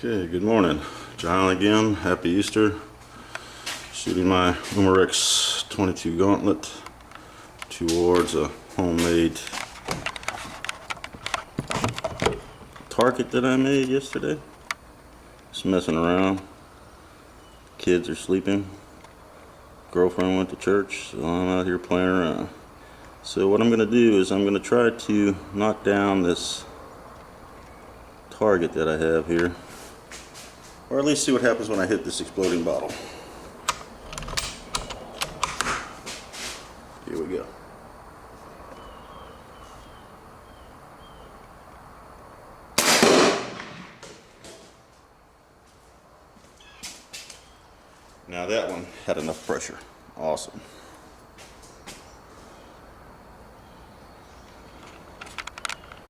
Okay, good morning. John again. Happy Easter. Shooting my Umarex 22 Gauntlet towards a homemade target that I made yesterday. Just messing around. Kids are sleeping. Girlfriend went to church, so I'm out here playing around. So what I'm going to do is I'm going to try to knock down this target that I have here. Or at least see what happens when I hit this exploding bottle. Here we go. Now that one had enough pressure. Awesome.